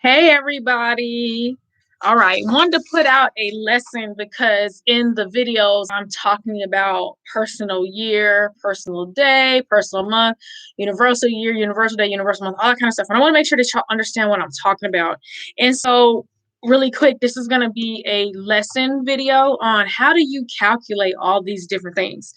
Hey everybody. All right, wanted to put out a lesson because in the videos I'm talking about personal year, personal day, personal month, universal year, universal day, universal month, all that kind of stuff. And I want to make sure that y'all understand what I'm talking about. And so really quick, this is going to be a lesson video on how do you calculate all these different things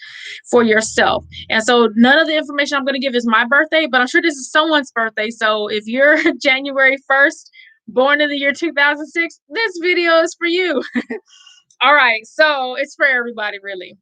for yourself. And so none of the information I'm going to give is my birthday, but I'm sure this is someone's birthday. So if you're January 1st, born in the year 2006, this video is for you. All right, so it's for everybody, really.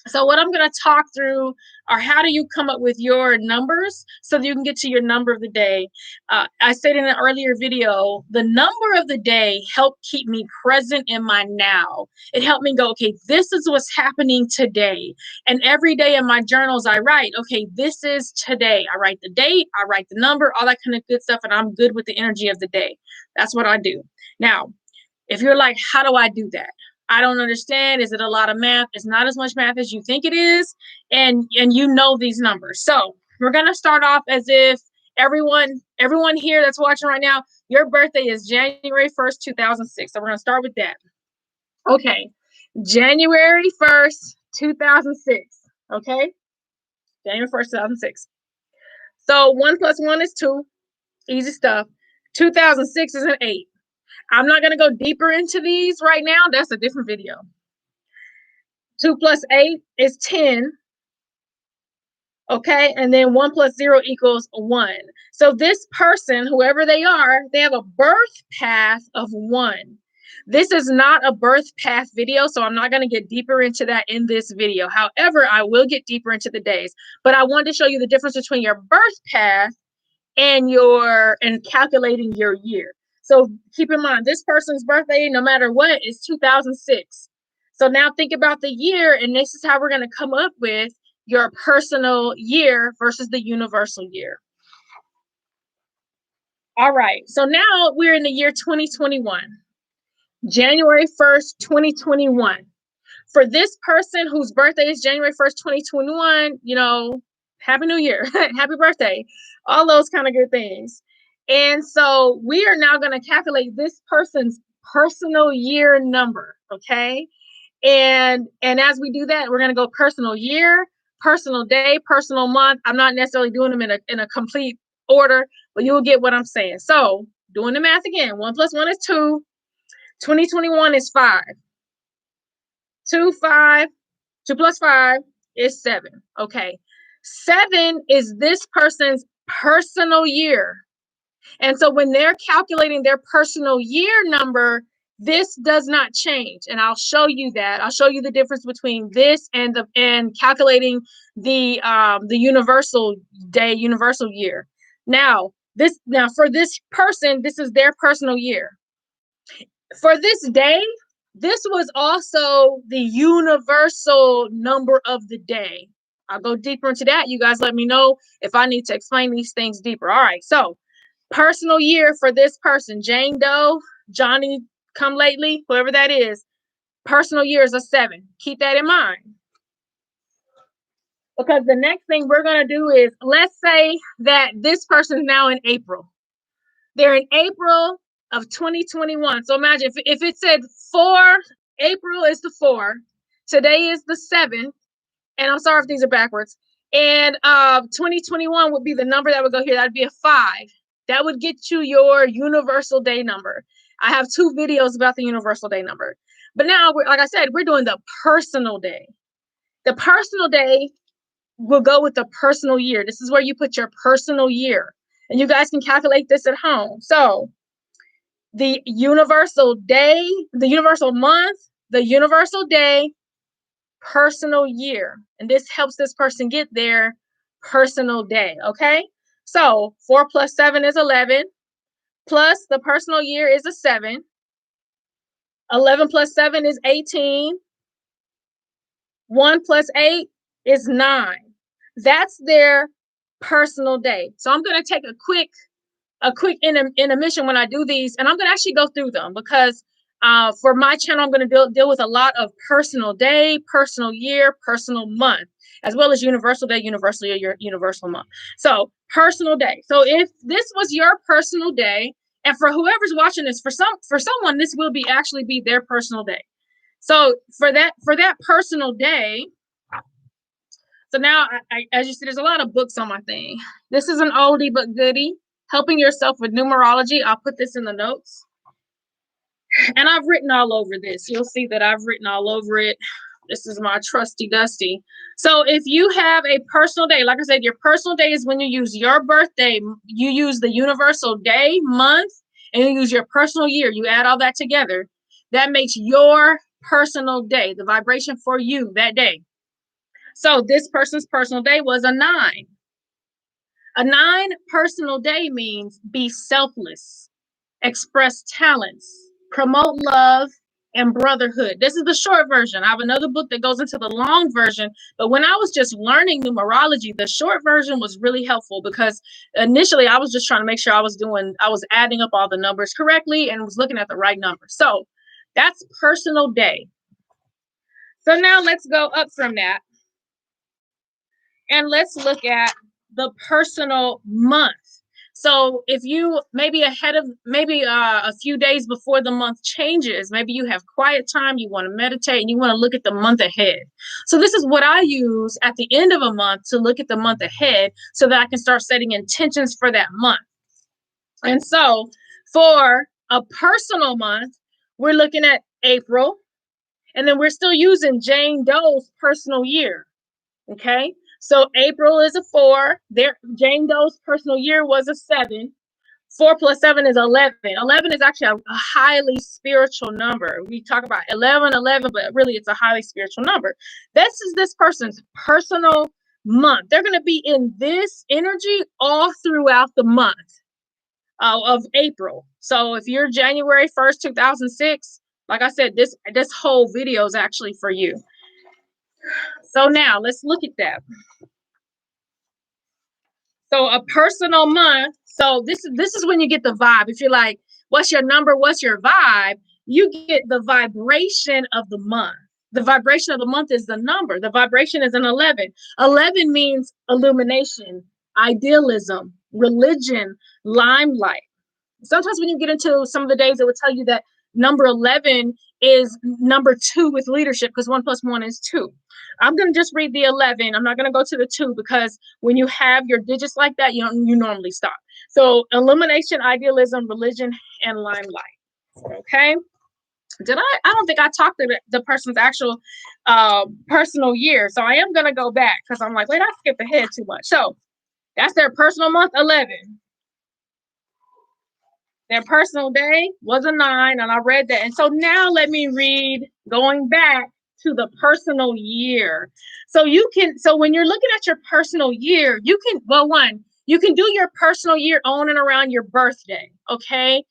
So what I'm going to talk through are how do you come up with your numbers so that you can get to your number of the day. I said in an earlier video, the number of the day helped keep me present in my now. It helped me go, okay, this is what's happening today. And every day in my journals, I write, okay, this is today. I write the date, I write the number, all that kind of good stuff, and I'm good with the energy of the day. That's what I do. Now, if you're like, how do I do that? I don't understand. Is it a lot of math? It's not as much math as you think it is. And you know these numbers. So we're gonna start off as if everyone here that's watching right now, your birthday is January 1st, 2006. So we're gonna start with that. Okay. January 1st, 2006. Okay. January 1st, 2006. So 1 plus 1 is 2. Easy stuff. 2006 is an 8. I'm not going to go deeper into these right now. That's a different video. 2 plus 8 is 10. Okay. And then 1 plus 0 equals 1. So this person, whoever they are, they have a birth path of 1. This is not a birth path video, so I'm not going to get deeper into that in this video. However, I will get deeper into the days. But I wanted to show you the difference between your birth path and calculating your year. So keep in mind, this person's birthday, no matter what, is 2006. So now think about the year, and this is how we're going to come up with your personal year versus the universal year. All right, so now we're in the year 2021, January 1st, 2021. For this person whose birthday is January 1st, 2021, Happy New Year, happy birthday, all those kind of good things. And so we are now going to calculate this person's personal year number, okay? And as we do that, we're going to go personal year, personal day, personal month. I'm not necessarily doing them in a complete order, but you'll get what I'm saying. So doing the math again, 1 plus 1 is 2. 2021 is 5. 2 plus 5 is 7. Okay. 7 is this person's personal year. And so when they're calculating their personal year number, this does not change. And I'll show you that. I'll show you the difference between this and calculating the universal day, universal year. Now for this person, this is their personal year. For this day, this was also the universal number of the day. I'll go deeper into that. You guys let me know if I need to explain these things deeper. All right. So personal year for this person, Jane Doe, Johnny come lately, whoever that is, personal year is a 7. Keep that in mind. Because the next thing we're going to do is, let's say that this person is now in April. They're in April of 2021. So imagine if it said 4, April is the 4, today is the 7, and I'm sorry if these are backwards, and 2021 would be the number that would go here. That'd be a 5. That would get you your universal day number. I have 2 videos about the universal day number. But now, like I said, we're doing the personal day. The personal day will go with the personal year. This is where you put your personal year. And you guys can calculate this at home. So the universal day, the universal month, the universal day, personal year. And this helps this person get their personal day, okay? So 4 plus 7 is 11, plus the personal year is a 7. 11 plus 7 is 18. 1 plus 8 is 9. That's their personal day. So I'm going to take a quick intermission when I do these, and I'm going to actually go through them because for my channel, I'm going to deal with a lot of personal day, personal year, personal month, as well as universal day, universal year, universal month. So personal day. So if this was your personal day, And for whoever's watching this, for someone, this will actually be their personal day. So for that personal day, so now as you see, there's a lot of books on my thing. This is an oldie but goodie, Helping Yourself with Numerology. I'll put this in the notes. And I've written all over this. You'll see that I've written all over it. This is my trusty dusty. So if you have a personal day, like I said, your personal day is when you use your birthday, you use the universal day, month, and you use your personal year. You add all that together. That makes your personal day, the vibration for you that day. So this person's personal day was a 9. A 9 personal day means be selfless, express talents, promote love and brotherhood. This is the short version. I have another book that goes into the long version, but when I was just learning numerology, the short version was really helpful because initially I was just trying to make sure I was adding up all the numbers correctly and was looking at the right number. So that's personal day. So now let's go up from that and let's look at the personal month. So if you maybe a few days before the month changes, maybe you have quiet time, you want to meditate, and you want to look at the month ahead. So this is what I use at the end of a month to look at the month ahead so that I can start setting intentions for that month. And so for a personal month, we're looking at April, and then we're still using Jane Doe's personal year. Okay. So April is a 4. Jane Doe's personal year was a 7. 4 plus 7 is 11. 11 is actually a highly spiritual number. We talk about 11, but really it's a highly spiritual number. This is this person's personal month. They're going to be in this energy all throughout the month of April. So if you're January 1st, 2006, like I said, this whole video is actually for you. So now let's look at that. So a personal month. So this is when you get the vibe. If you're like, what's your number? What's your vibe? You get the vibration of the month. The vibration of the month is the number. The vibration is an 11. 11 means illumination, idealism, religion, limelight. Sometimes when you get into some of the days, it would tell you that number 11 is number 2 with leadership because 1 plus 1 is 2. I'm going to just read the 11. I'm not going to go to the 2 because when you have your digits like that, you normally stop. So illumination, idealism, religion, and limelight. Okay. I don't think I talked to the person's actual personal year. So I am going to go back because I'm like, wait, I skipped ahead too much. So that's their personal month, 11. Their personal day was a 9, and I read that. And so now let me read going back to the personal year. So when you're looking at your personal year, you can do your personal year on and around your birthday. Okay.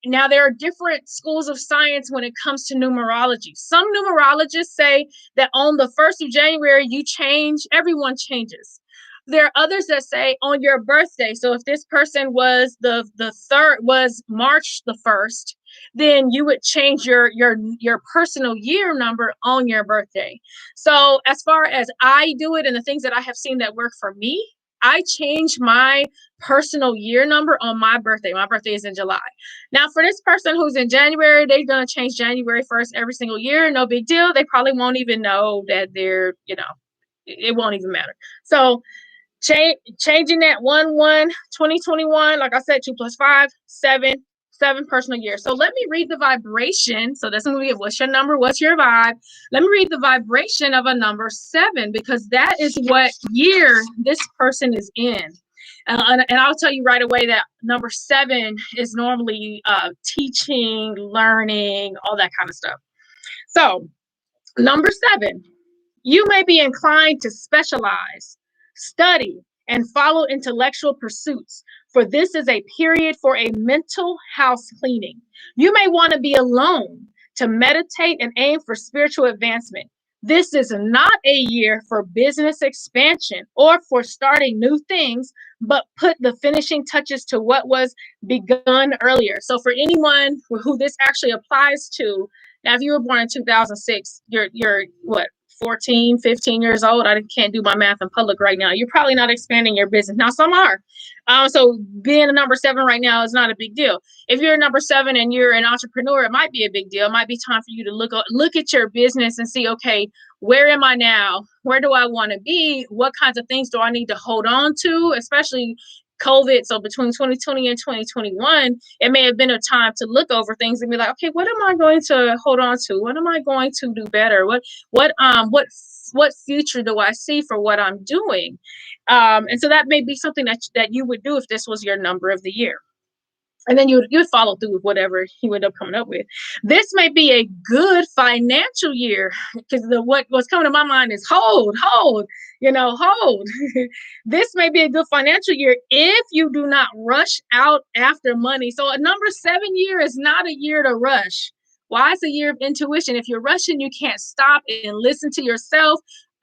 Now there are different schools of science when it comes to numerology. Some numerologists say that on the 1st of January, everyone changes. There are others that say on your birthday. So if this person was the 3rd, was March the 1st, then you would change your personal year number on your birthday. So as far as I do it and the things that I have seen that work for me, I change my personal year number on my birthday. My birthday is in July. Now, for this person who's in January, they're going to change January 1st every single year. No big deal. They probably won't even know that it won't even matter. So changing that 1/1/2021, like I said, 2 plus 5, 7 personal years. So let me read the vibration. So that's going to be what's your number, what's your vibe. Let me read the vibration of a number 7 because that is what year this person is in. And I'll tell you right away that number 7 is normally teaching, learning, all that kind of stuff. So number 7, you may be inclined to specialize, study, and follow intellectual pursuits, for this is a period for a mental house cleaning. You may want to be alone to meditate and aim for spiritual advancement. This is not a year for business expansion or for starting new things, but put the finishing touches to what was begun earlier. So for anyone who this actually applies to, now if you were born in 2006, you're what? 14, 15 years old. I can't do my math in public right now. You're probably not expanding your business. Now, some are. So being a number 7 right now is not a big deal. If you're a number 7 and you're an entrepreneur, it might be a big deal. It might be time for you to look at your business and see, okay, where am I now? Where do I want to be? What kinds of things do I need to hold on to, especially COVID? So between 2020 and 2021, it may have been a time to look over things and be like, okay, what am I going to hold on to? What am I going to do better? What future do I see for what I'm doing? And so that may be something that you would do if this was your number of the year. And then you'd follow through with whatever you end up coming up with. This may be a good financial year, because what's coming to my mind is hold. This may be a good financial year if you do not rush out after money. So a number 7 year is not a year to rush. Why? It's a year of intuition. If you're rushing, you can't stop and listen to yourself.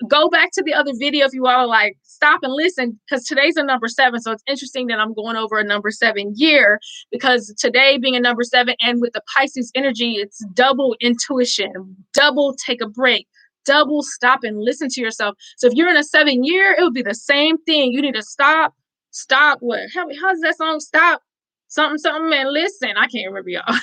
Go back to the other video if you all are like, stop and listen, because today's a number 7. So it's interesting that I'm going over a number 7 year, because today being a number 7 and with the Pisces energy, it's double intuition, double take a break, double stop and listen to yourself. So if you're in a 7 year, it would be the same thing. You need to stop what? How's that song? Stop something and listen. I can't remember, y'all.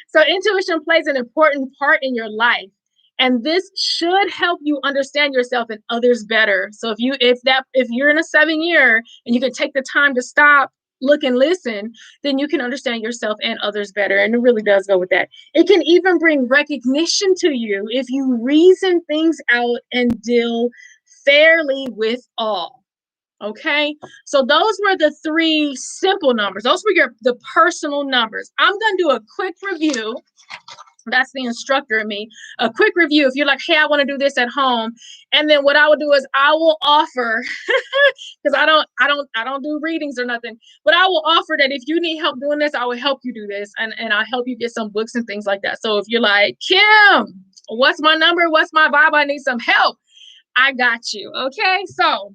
So intuition plays an important part in your life. And this should help you understand yourself and others better. So if you're in a 7 year and you can take the time to stop, look, and listen, then you can understand yourself and others better. And it really does go with that. It can even bring recognition to you if you reason things out and deal fairly with all. Okay, so those were the 3 simple numbers. Those were the personal numbers. I'm going to do a quick review. That's the instructor in me. A quick review. If you're like, hey, I want to do this at home, and then what I will do is I will offer, because I don't do readings or nothing, but I will offer that if you need help doing this, I will help you do this, and I'll help you get some books and things like that. So if you're like, Kim, what's my number? What's my vibe? I need some help. I got you. Okay, so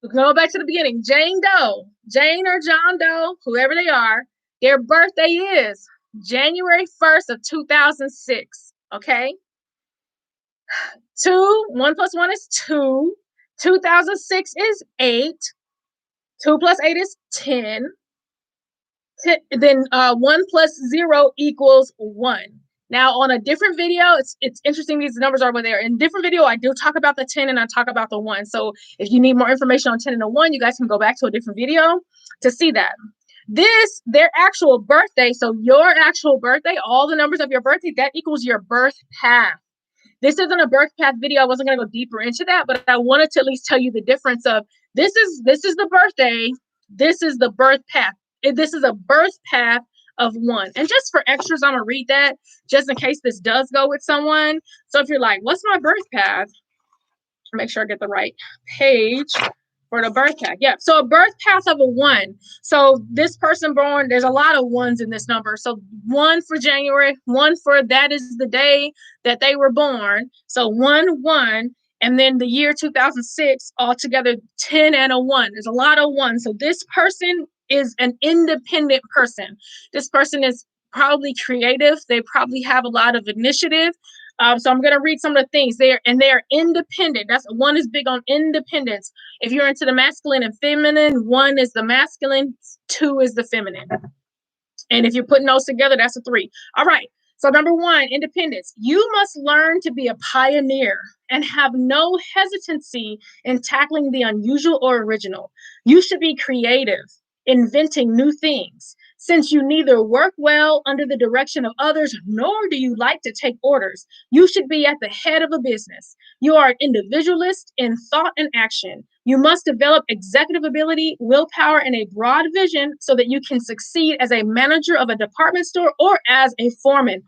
we'll go back to the beginning. Jane Doe, Jane or John Doe, whoever they are, their birthday is January 1st of 2006. Okay. 1 + 1 is 2. 2006 is 8. 2 + 8 is 10. Then 1 + 0 = 1. Now on a different video, it's interesting. These numbers are over there. In different video, I do talk about the 10 and I talk about the 1. So if you need more information on 10 and the 1, you guys can go back to a different video to see that. Their actual birthday, so your actual birthday, all the numbers of your birthday, that equals your birth path. This isn't a birth path video. I wasn't going to go deeper into that, but I wanted to at least tell you the difference of this is the birthday, this is the birth path. This is a birth path of 1. And just for extras, I'm going to read that just in case this does go with someone. So if you're like, what's my birth path? Make sure I get the right page. For the birth path. Yeah. So a birth path of a 1. So this person born, there's a lot of 1s in this number. So 1 for January, 1 for that is the day that they were born. So 1, 1. And then the year 2006, altogether 10 and a 1. There's a lot of 1s. So this person is an independent person. This person is probably creative. They probably have a lot of initiative. So I'm going to read some of the things there, and they are independent. That's 1 is big on independence. If you're into the masculine and feminine, 1 is the masculine, 2 is the feminine. And if you're putting those together, that's a 3. All right. So number 1, independence. You must learn to be a pioneer and have no hesitancy in tackling the unusual or original. You should be creative, inventing new things. Since you neither work well under the direction of others, nor do you like to take orders, you should be at the head of a business. You are an individualist in thought and action. You must develop executive ability, willpower, and a broad vision so that you can succeed as a manager of a department store or as a foreman.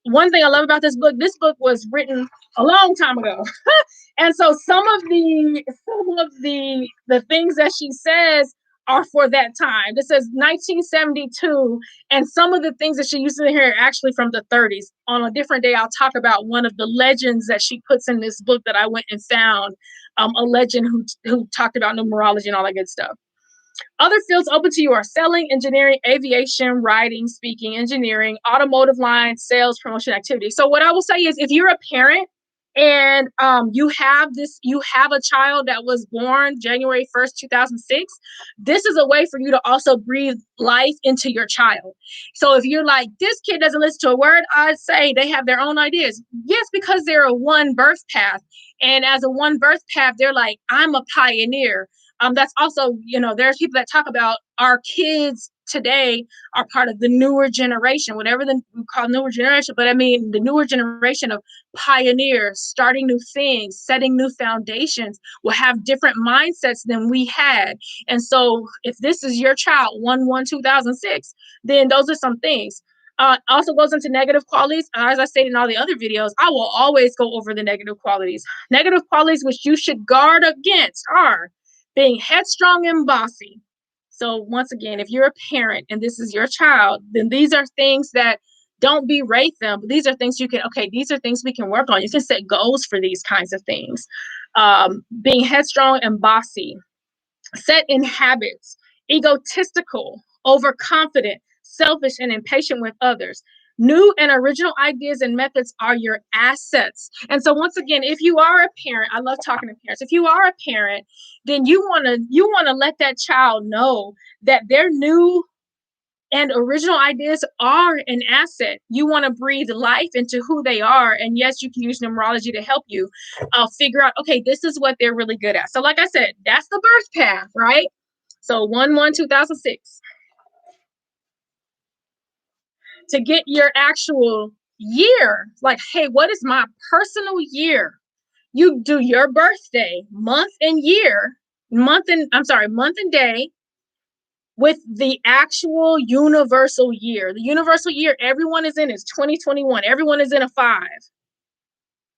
One thing I love about this book was written a long time ago. And so some of the things that she says are for that time. This says 1972, and some of the things that she used in here are actually from the 30s. On a different day, I'll talk about one of the legends that she puts in this book that I went and found, a legend who talked about numerology and all that good stuff. Other fields open to you are selling, engineering, aviation, writing, speaking, engineering, automotive line, sales, promotion activity. So what I will say is if you're a parent and you have a child that was born January 1st, 2006, this is a way for you to also breathe life into your child. So if you're like, this kid doesn't listen to a word I say, they have their own ideas. Yes, because they're a one birth path. And as a one birth path, they're like, I'm a pioneer. That's also, there's people that talk about our kids today are part of the newer generation, whatever we call newer generation. But I mean, the newer generation of pioneers, starting new things, setting new foundations, will have different mindsets than we had. And so if this is your child, 1/1/2006, then those are some things. Also goes into negative qualities. As I stated in all the other videos, I will always go over the negative qualities. Negative qualities which you should guard against are being headstrong and bossy. So once again, if you're a parent and this is your child, then these are things that, don't berate them, but these are things these are things we can work on. You can set goals for these kinds of things. Being headstrong and bossy, set in habits, egotistical, overconfident, selfish, and impatient with others. New and original ideas and methods are your assets. And so once again, if you are a parent, I love talking to parents. If you are a parent, then you want to let that child know that their new and original ideas are an asset. You want to breathe life into who they are. And yes, you can use numerology to help you figure out, okay, this is what they're really good at. So like I said, that's the birth path, right? So 1/1/2006. To get your actual year, like, hey, what is my personal year? You do your birthday, month and day, with the actual universal year. The universal year everyone is in is 2021. Everyone is in a 5.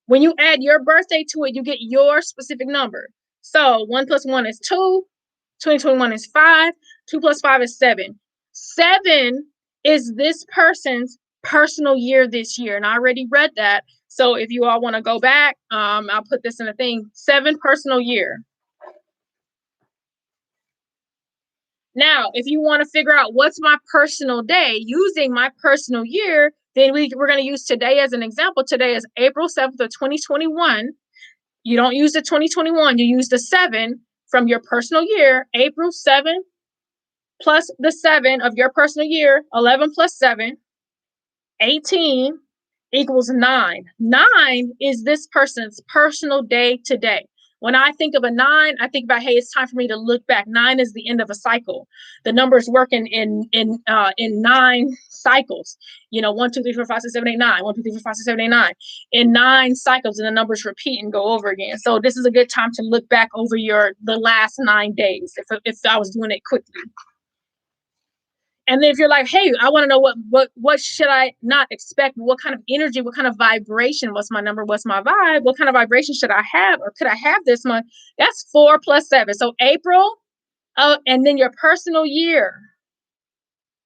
When you add your birthday to it, you get your specific number. So 1 + 1 is 2, 2021 is 5, 2 + 5 is 7. 7 is this person's personal year this year. And I already read that. So if you all want to go back, I'll put this in a thing. 7 personal year. Now, if you want to figure out what's my personal day using my personal year, then we're going to use today as an example. Today is April 7th of 2021. You don't use the 2021, you use the 7 from your personal year. April 7 plus the 7 of your personal year, 11 plus 7, 18 equals 9. 9 is this person's personal day today. When I think of a 9, I think about, hey, it's time for me to look back. 9 is the end of a cycle. The numbers work in 9 cycles. 1, 2, 3, 4, 5, 6, 7, 8, 9. 1, 2, 3, 4, 5, 6, 7, 8, 9. In 9 cycles, and the numbers repeat and go over again. So this is a good time to look back over the last 9 days. If I was doing it quickly. And then if you're like, hey, I want to know what should I not expect? What kind of energy, what kind of vibration? What's my number? What's my vibe? What kind of vibration should I have, or could I have this month? That's 4 plus 7. So April, and then your personal year.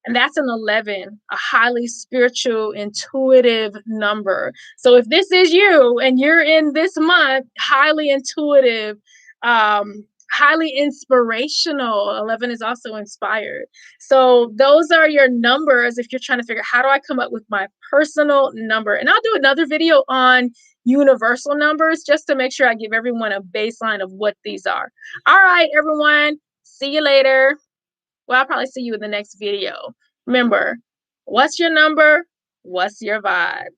And that's an 11, a highly spiritual, intuitive number. So if this is you and you're in this month, highly intuitive, highly inspirational. 11 is also inspired. So those are your numbers if you're trying to figure out, how do I come up with my personal number? And I'll do another video on universal numbers just to make sure I give everyone a baseline of what these are. All right, everyone. See you later. Well, I'll probably see you in the next video. Remember, what's your number? What's your vibe?